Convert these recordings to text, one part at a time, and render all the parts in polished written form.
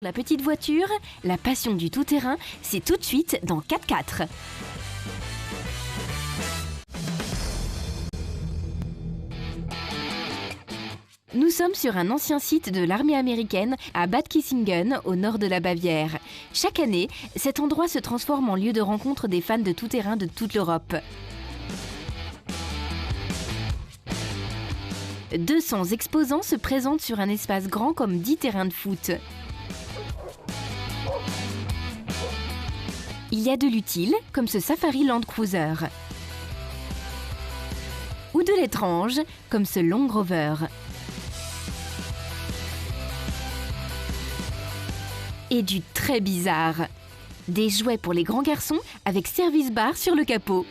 La petite voiture, la passion du tout-terrain, c'est tout de suite dans 4x4. Nous sommes sur un ancien site de l'armée américaine à Bad Kissingen, au nord de la Bavière. Chaque année, cet endroit se transforme en lieu de rencontre des fans de tout-terrain de toute l'Europe. 200 exposants se présentent sur un espace grand comme 10 terrains de foot. Il y a de l'utile, comme ce Safari Land Cruiser. Ou de l'étrange, comme ce Land Rover. Et du très bizarre. Des jouets pour les grands garçons avec service bar sur le capot.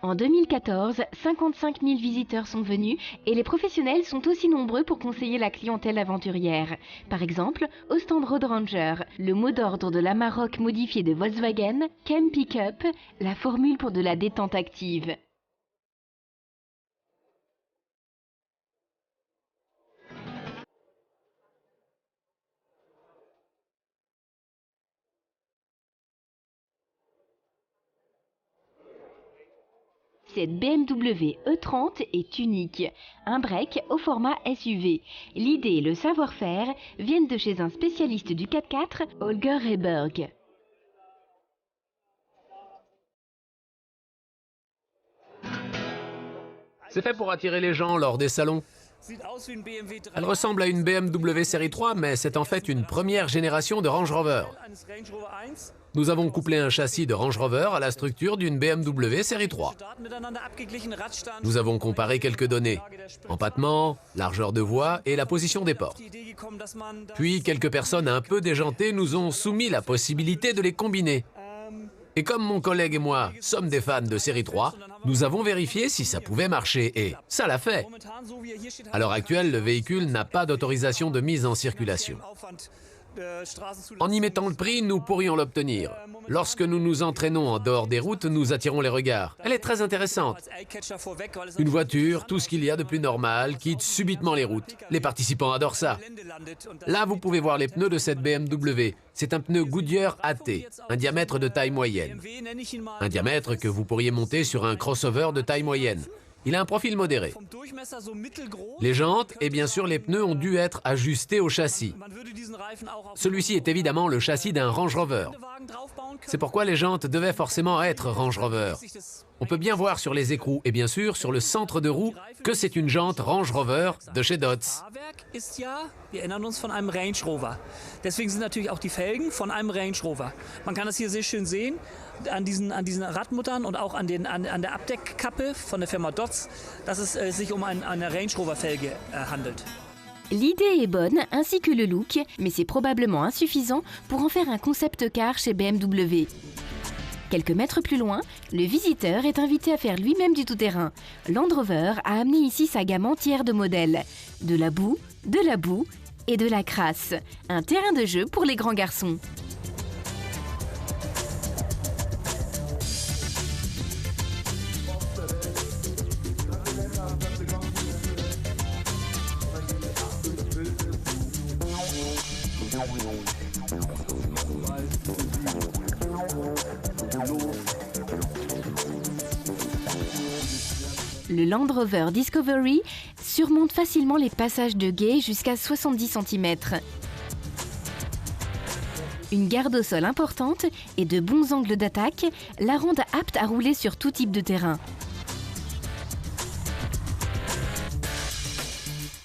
En 2014, 55 000 visiteurs sont venus et les professionnels sont aussi nombreux pour conseiller la clientèle aventurière. Par exemple, au stand Road Ranger, le mot d'ordre de l'Amarok modifié de Volkswagen, Camp Pickup, la formule pour de la détente active. Cette BMW E30 est unique, un break au format SUV. L'idée et le savoir-faire viennent de chez un spécialiste du 4x4, Holger Rehberg. C'est fait pour attirer les gens lors des salons. Elle ressemble à une BMW série 3, mais c'est en fait une première génération de Range Rover. Nous avons couplé un châssis de Range Rover à la structure d'une BMW série 3. Nous avons comparé quelques données: empattement, largeur de voie et la position des portes. Puis, quelques personnes un peu déjantées nous ont soumis la possibilité de les combiner. Et comme mon collègue et moi sommes des fans de série 3, nous avons vérifié si ça pouvait marcher et ça l'a fait. À l'heure actuelle, le véhicule n'a pas d'autorisation de mise en circulation. En y mettant le prix, nous pourrions l'obtenir. Lorsque nous nous entraînons en dehors des routes, nous attirons les regards. Elle est très intéressante. Une voiture, tout ce qu'il y a de plus normal, quitte subitement les routes. Les participants adorent ça. Là, vous pouvez voir les pneus de cette BMW. C'est un pneu Goodyear AT, un diamètre de taille moyenne. Un diamètre que vous pourriez monter sur un crossover de taille moyenne. Il a un profil modéré. Les jantes et bien sûr les pneus ont dû être ajustés au châssis. Celui-ci est évidemment le châssis d'un Range Rover. C'est pourquoi les jantes devaient forcément être Range Rover. On peut bien voir sur les écrous et bien sûr sur le centre de roue que c'est une jante Range Rover de chez Dodge. Wir erinnern uns von einem Range Rover. Deswegen sind natürlich auch die Felgen von einem Range Rover. Man kann das hier sehr schön sehen an diesen Radmuttern und auch an der Abdeckkappe von der Firma Dodge, dass es sich um eine Range Rover Felge handelt. L'idée est bonne, ainsi que le look, mais c'est probablement insuffisant pour en faire un concept car chez BMW. Quelques mètres plus loin, le visiteur est invité à faire lui-même du tout-terrain. Land Rover a amené ici sa gamme entière de modèles. De la boue et de la crasse. Un terrain de jeu pour les grands garçons. Le Land Rover Discovery surmonte facilement les passages de guet jusqu'à 70 cm. Une garde au sol importante et de bons angles d'attaque la rendent apte à rouler sur tout type de terrain.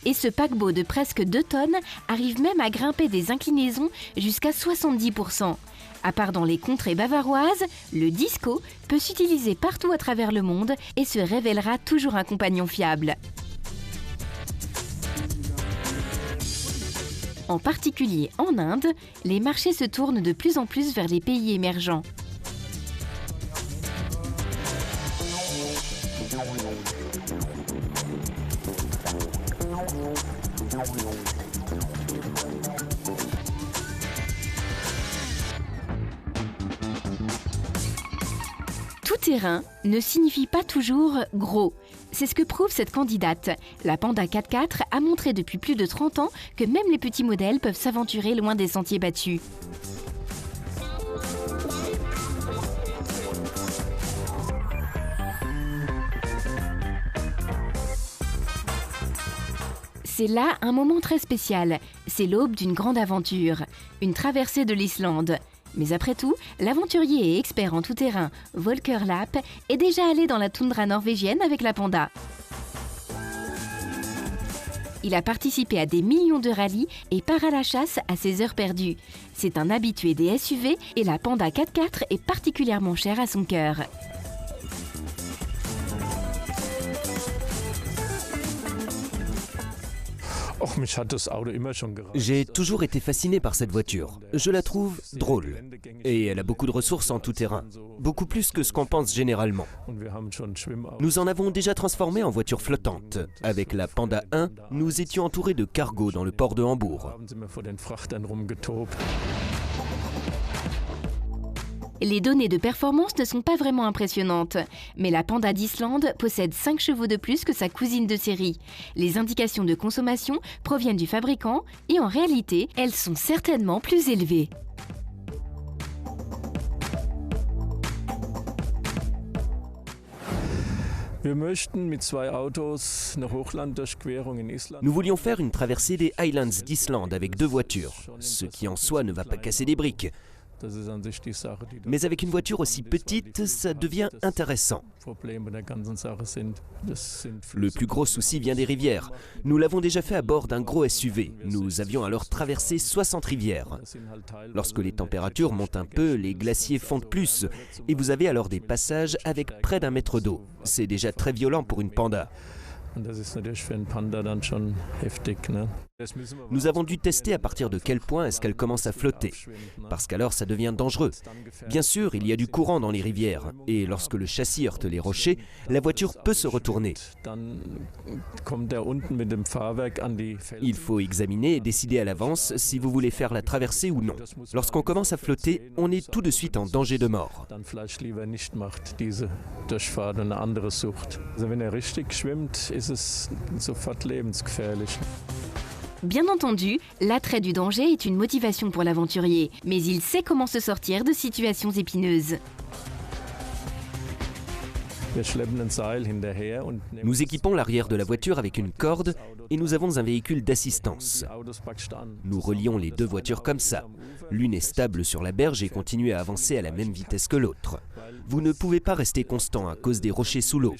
Et ce paquebot de presque 2 tonnes arrive même à grimper des inclinaisons jusqu'à 70%. À part dans les contrées bavaroises, le Disco peut s'utiliser partout à travers le monde et se révélera toujours un compagnon fiable. En particulier en Inde, les marchés se tournent de plus en plus vers les pays émergents. Tout terrain ne signifie pas toujours gros. C'est ce que prouve cette candidate. La Panda 4x4 a montré depuis plus de 30 ans que même les petits modèles peuvent s'aventurer loin des sentiers battus. C'est là un moment très spécial. C'est l'aube d'une grande aventure, une traversée de l'Islande. Mais après tout, l'aventurier et expert en tout-terrain Volker Lapp est déjà allé dans la toundra norvégienne avec la Panda. Il a participé à des millions de rallyes et part à la chasse à ses heures perdues. C'est un habitué des SUV et la Panda 4x4 est particulièrement chère à son cœur. J'ai toujours été fasciné par cette voiture. Je la trouve drôle. Et elle a beaucoup de ressources en tout terrain. Beaucoup plus que ce qu'on pense généralement. Nous en avons déjà transformé en voiture flottante. Avec la Panda 1, nous étions entourés de cargos dans le port de Hambourg. Les données de performance ne sont pas vraiment impressionnantes, mais la Panda d'Islande possède 5 chevaux de plus que sa cousine de série. Les indications de consommation proviennent du fabricant et en réalité, elles sont certainement plus élevées. Nous voulions faire une traversée des Highlands d'Islande avec 2 voitures, ce qui en soi ne va pas casser des briques. Mais avec une voiture aussi petite, ça devient intéressant. Le plus gros souci vient des rivières. Nous l'avons déjà fait à bord d'un gros SUV. Nous avions alors traversé 60 rivières. Lorsque les températures montent un peu, les glaciers fondent plus. Et vous avez alors des passages avec près d'1 mètre d'eau. C'est déjà très violent pour une Panda. Nous avons dû tester à partir de quel point est-ce qu'elle commence à flotter, parce qu'alors ça devient dangereux. Bien sûr, il y a du courant dans les rivières, et lorsque le châssis heurte les rochers, la voiture peut se retourner. Il faut examiner et décider à l'avance si vous voulez faire la traversée ou non. Lorsqu'on commence à flotter, on est tout de suite en danger de mort. Bien entendu, l'attrait du danger est une motivation pour l'aventurier, mais il sait comment se sortir de situations épineuses. Nous équipons l'arrière de la voiture avec une corde et nous avons un véhicule d'assistance. Nous relions les 2 voitures comme ça. L'une est stable sur la berge et continue à avancer à la même vitesse que l'autre. Vous ne pouvez pas rester constant à cause des rochers sous l'eau.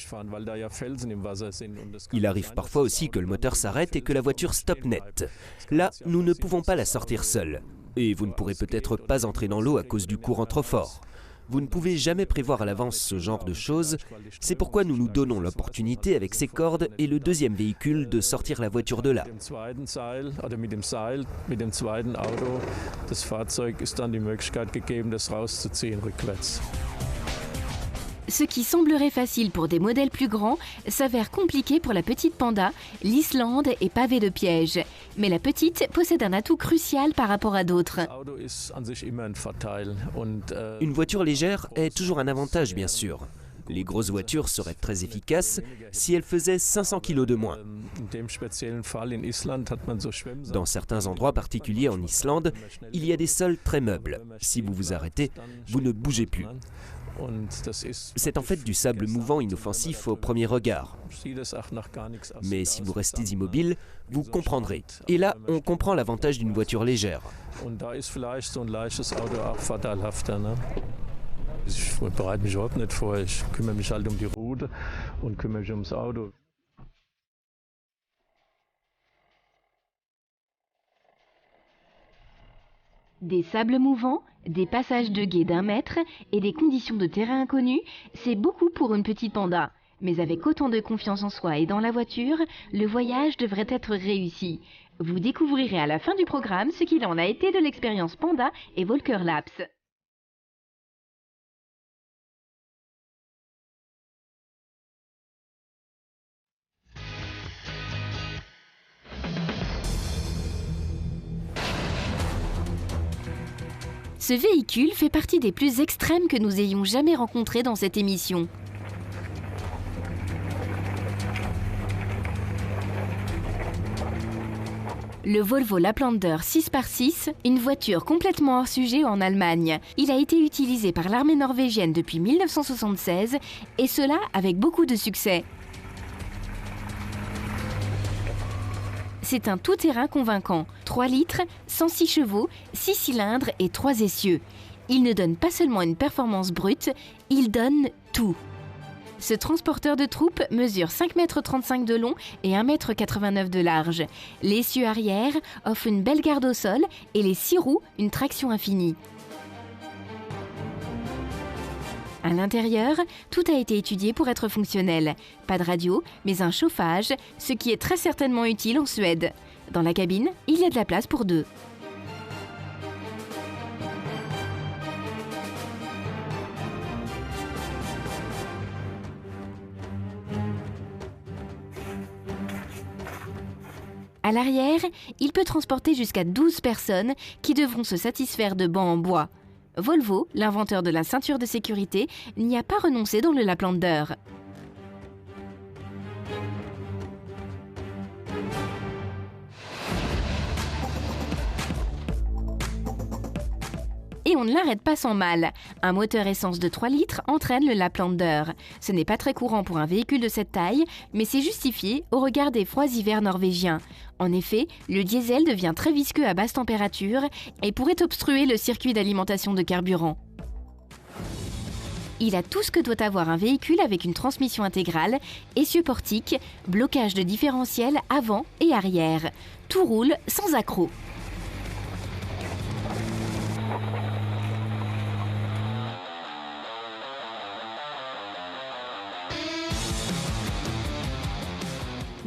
Il arrive parfois aussi que le moteur s'arrête et que la voiture stoppe net. Là, nous ne pouvons pas la sortir seule. Et vous ne pourrez peut-être pas entrer dans l'eau à cause du courant trop fort. Vous ne pouvez jamais prévoir à l'avance ce genre de choses. C'est pourquoi nous nous donnons l'opportunité avec ces cordes et le 2e véhicule de sortir la voiture de là. Ce qui semblerait facile pour des modèles plus grands s'avère compliqué pour la petite Panda. L'Islande est pavée de pièges. Mais la petite possède un atout crucial par rapport à d'autres. Une voiture légère est toujours un avantage, bien sûr. Les grosses voitures seraient très efficaces si elles faisaient 500 kg de moins. Dans certains endroits particuliers en Islande, il y a des sols très meubles. Si vous vous arrêtez, vous ne bougez plus. C'est en fait du sable mouvant inoffensif au premier regard. Mais si vous restez immobile, vous comprendrez. Et là, on comprend l'avantage d'une voiture légère. Ich bereite mich überhaupt nicht vor. Ich kümmere mich halt die Route und kümmere mich ums Auto. Des sables mouvants, des passages de guet d'1 mètre et des conditions de terrain inconnues, c'est beaucoup pour une petite Panda. Mais avec autant de confiance en soi et dans la voiture, le voyage devrait être réussi. Vous découvrirez à la fin du programme ce qu'il en a été de l'expérience Panda et Volker Lapp. Ce véhicule fait partie des plus extrêmes que nous ayons jamais rencontrés dans cette émission. Le Volvo Laplander 6x6, une voiture complètement hors sujet en Allemagne. Il a été utilisé par l'armée norvégienne depuis 1976 et cela avec beaucoup de succès. C'est un tout-terrain convaincant. 3 litres, 106 chevaux, 6 cylindres et 3 essieux. Il ne donne pas seulement une performance brute, il donne tout. Ce transporteur de troupes mesure 5,35 m de long et 1,89 m de large. L'essieu arrière offre une belle garde au sol et les 6 roues une traction infinie. À l'intérieur, tout a été étudié pour être fonctionnel. Pas de radio, mais un chauffage, ce qui est très certainement utile en Suède. Dans la cabine, il y a de la place pour 2. À l'arrière, il peut transporter jusqu'à 12 personnes qui devront se satisfaire de bancs en bois. Volvo, l'inventeur de la ceinture de sécurité, n'y a pas renoncé dans le Laplander. Et on ne l'arrête pas sans mal. Un moteur essence de 3 litres entraîne le Laplander. Ce n'est pas très courant pour un véhicule de cette taille, mais c'est justifié au regard des froids hivers norvégiens. En effet, le diesel devient très visqueux à basse température et pourrait obstruer le circuit d'alimentation de carburant. Il a tout ce que doit avoir un véhicule avec une transmission intégrale, essieu portique, blocage de différentiel avant et arrière. Tout roule sans accroc.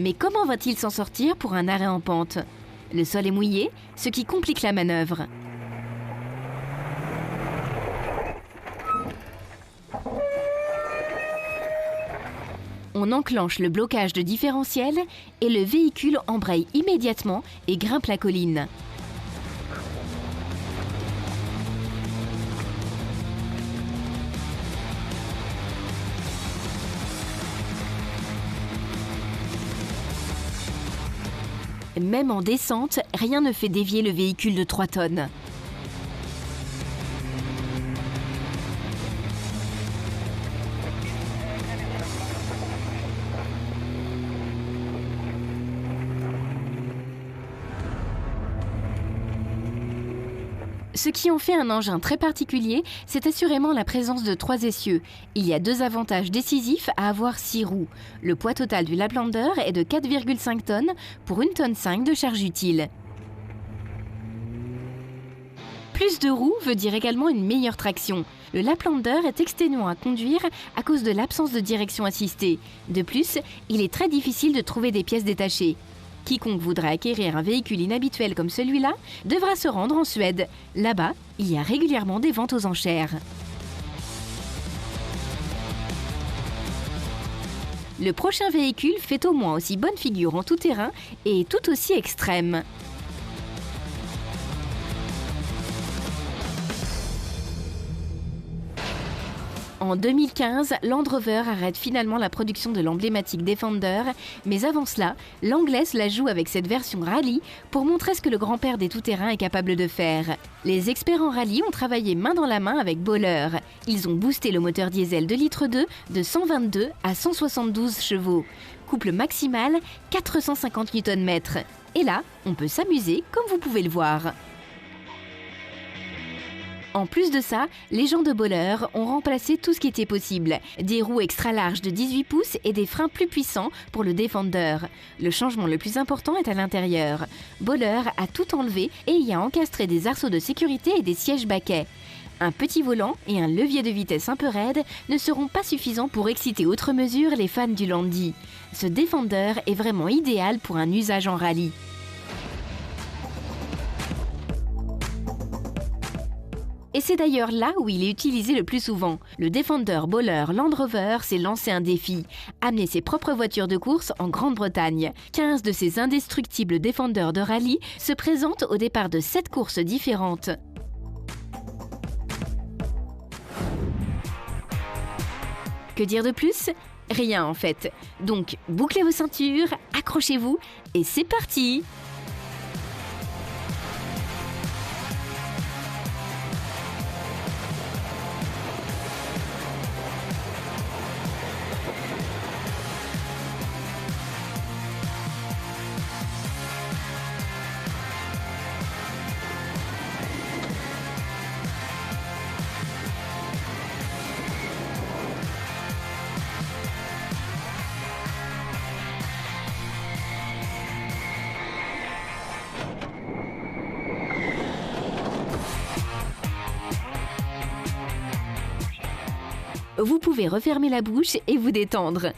Mais comment va-t-il s'en sortir pour un arrêt en pente? Le sol est mouillé, ce qui complique la manœuvre. On enclenche le blocage de différentiel et le véhicule embraye immédiatement et grimpe la colline. Même en descente, rien ne fait dévier le véhicule de 3 tonnes. Ce qui en fait un engin très particulier, c'est assurément la présence de 3 essieux. Il y a 2 avantages décisifs à avoir 6 roues. Le poids total du Laplander est de 4,5 tonnes pour 1,5 tonne de charge utile. Plus de roues veut dire également une meilleure traction. Le Laplander est exténuant à conduire à cause de l'absence de direction assistée. De plus, il est très difficile de trouver des pièces détachées. Quiconque voudra acquérir un véhicule inhabituel comme celui-là devra se rendre en Suède. Là-bas, il y a régulièrement des ventes aux enchères. Le prochain véhicule fait au moins aussi bonne figure en tout terrain et est tout aussi extrême. En 2015, Land Rover arrête finalement la production de l'emblématique Defender, mais avant cela, l'anglaise la joue avec cette version rallye pour montrer ce que le grand-père des tout-terrains est capable de faire. Les experts en rallye ont travaillé main dans la main avec Böhler. Ils ont boosté le moteur diesel 2,2 litres de 122 à 172 chevaux. Couple maximal 450 Nm. Et là, on peut s'amuser comme vous pouvez le voir. En plus de ça, les gens de Böhler ont remplacé tout ce qui était possible. Des roues extra larges de 18 pouces et des freins plus puissants pour le Defender. Le changement le plus important est à l'intérieur. Böhler a tout enlevé et y a encastré des arceaux de sécurité et des sièges baquets. Un petit volant et un levier de vitesse un peu raide ne seront pas suffisants pour exciter outre mesure les fans du Landy. Ce Defender est vraiment idéal pour un usage en rallye. Et c'est d'ailleurs là où il est utilisé le plus souvent. Le Defender Böhler Land Rover s'est lancé un défi, amener ses propres voitures de course en Grande-Bretagne. 15 de ces indestructibles Defender de rallye se présentent au départ de 7 courses différentes. Que dire de plus ? Rien en fait. Donc bouclez vos ceintures, accrochez-vous et c'est parti ! Vous pouvez refermer la bouche et vous détendre.